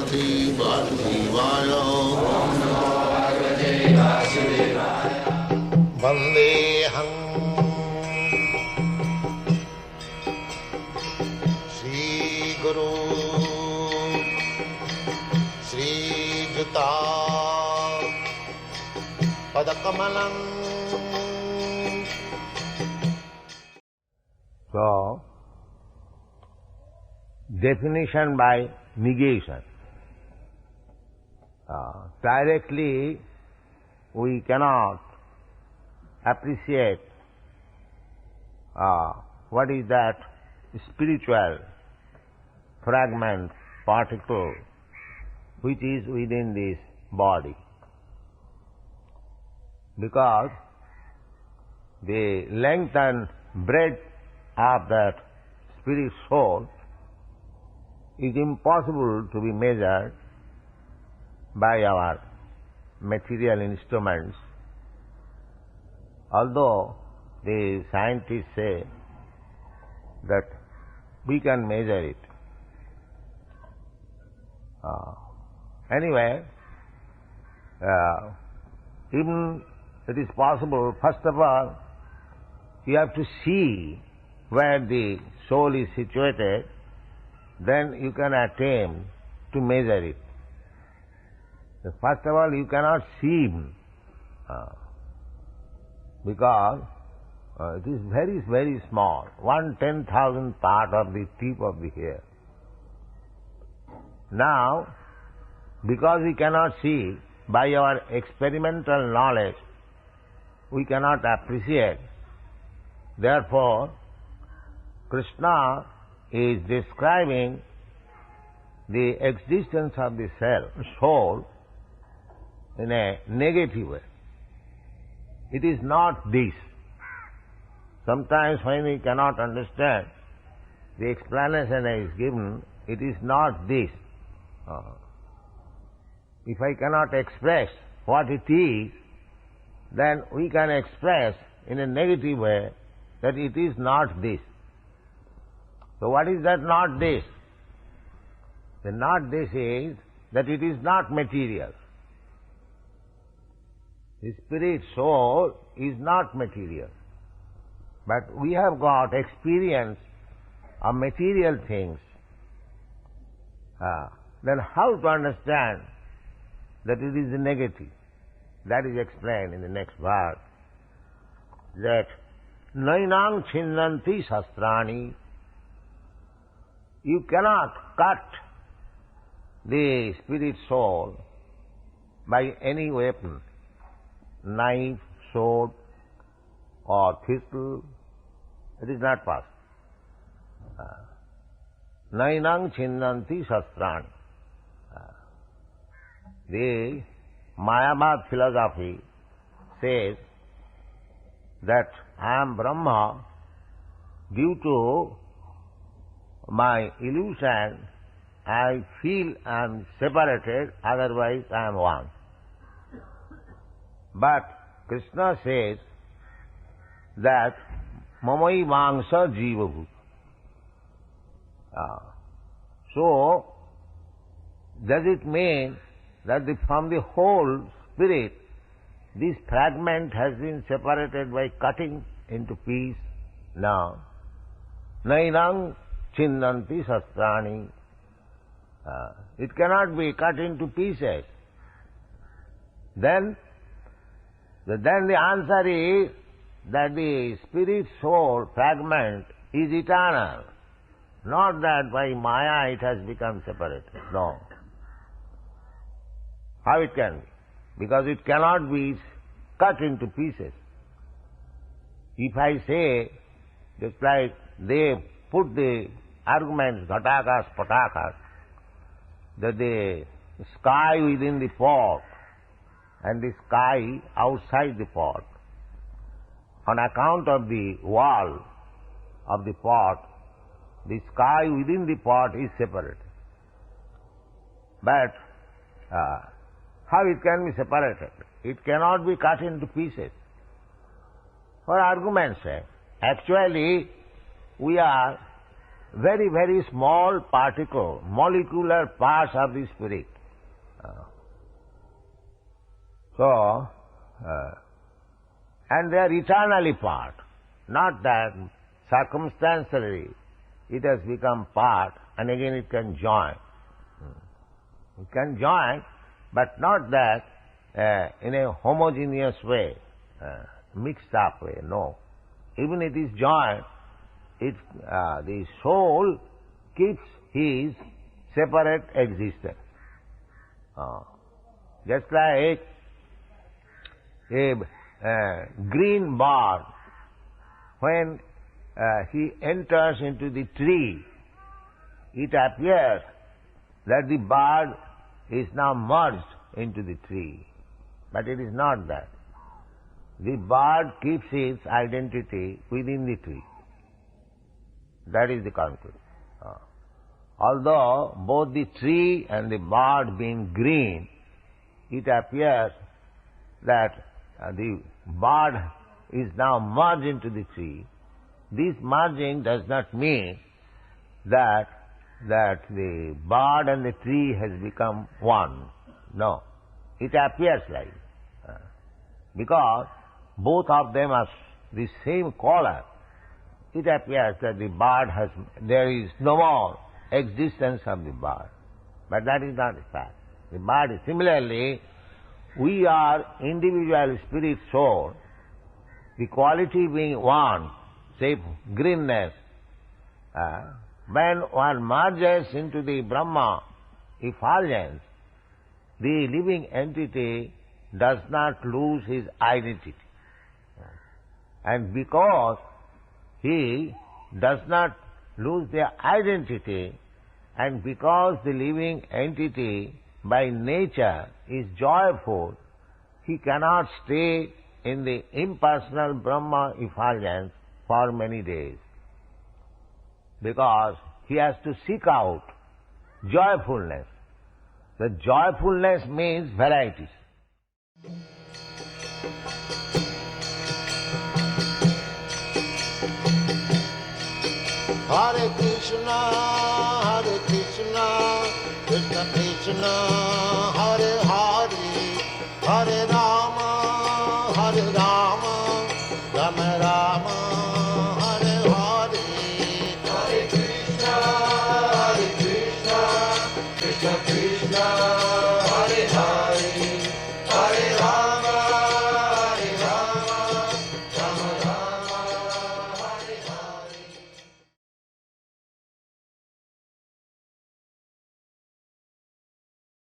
Bhagavate Vasudevaya. Vandeham Shri Guru Shri Juta Padakamalam. So, definition by negation. Directly we cannot appreciate what is that spiritual fragment, particle, which is within this body. Because the length and breadth of that spirit soul is impossible to be measured by our material instruments, although the scientists say that we can measure it. Anyway, even it is possible, first of all, you have to see where the soul is situated, then you can attempt to measure it. First of all, you cannot see him, because it is very, very small, 1/10,000th part of the tip of the hair. Now, because we cannot see, by our experimental knowledge, we cannot appreciate. Therefore, Krishna is describing the existence of the soul in a negative way. It is not this. Sometimes when we cannot understand, the explanation is given, it is not this. If I cannot express what it is, then we can express in a negative way that it is not this. So what is that not this? The not this is that it is not material. The spirit soul is not material. But we have got experience of material things. Then how to understand that it is negative? That is explained in the next verse. That nainang chinnanti shastrani. You cannot cut the spirit soul by any weapon, knife, sword, or pistol. It is not possible. Nainang chinnanti shastrani. The Mayavad philosophy says that I am Brahma due to my illusion. I feel I am separated, otherwise I am one. But Krishna says that mamai vangsa jivahu. So, does it mean that from the whole spirit, this fragment has been separated by cutting into pieces? No. Nainang chinnanti shastrani. It cannot be cut into pieces. Then the answer is that the spirit soul fragment is eternal. Not that by Maya it has become separated. No. How it can be? Because it cannot be cut into pieces. If I say, just like they put the arguments, ghatakas, patakas, that the sky within the pot and the sky outside the pot, on account of the wall of the pot, the sky within the pot is separated. But how it can be separated? It cannot be cut into pieces. For argument's sake, actually we are very, very small particle, molecular parts of the spirit. And they are eternally part. Not that circumstantially it has become part and again it can join. It can join, but not that in a homogeneous way, mixed up way, no. Even it is joined, the soul keeps his separate existence. Just like a green bird, when he enters into the tree, it appears that the bird is now merged into the tree. But it is not that. The bird keeps its identity within the tree. That is the conclusion. Although both the tree and the bird being green, it appears that the bird is now merged into the tree. This merging does not mean that the bird and the tree has become one. No. It appears like because both of them are the same color, it appears that the bird there is no more existence of the bird. But that is not the fact. The bird is similarly, we are individual spirit soul, the quality being one, say greenness. When one merges into the Brahma effulgence, the living entity does not lose his identity. And because he does not lose their identity, and because the living entity by nature is joyful, he cannot stay in the impersonal Brahma effulgence for many days, because he has to seek out joyfulness. The joyfulness means varieties. Hare Krishna, Krishna Krishna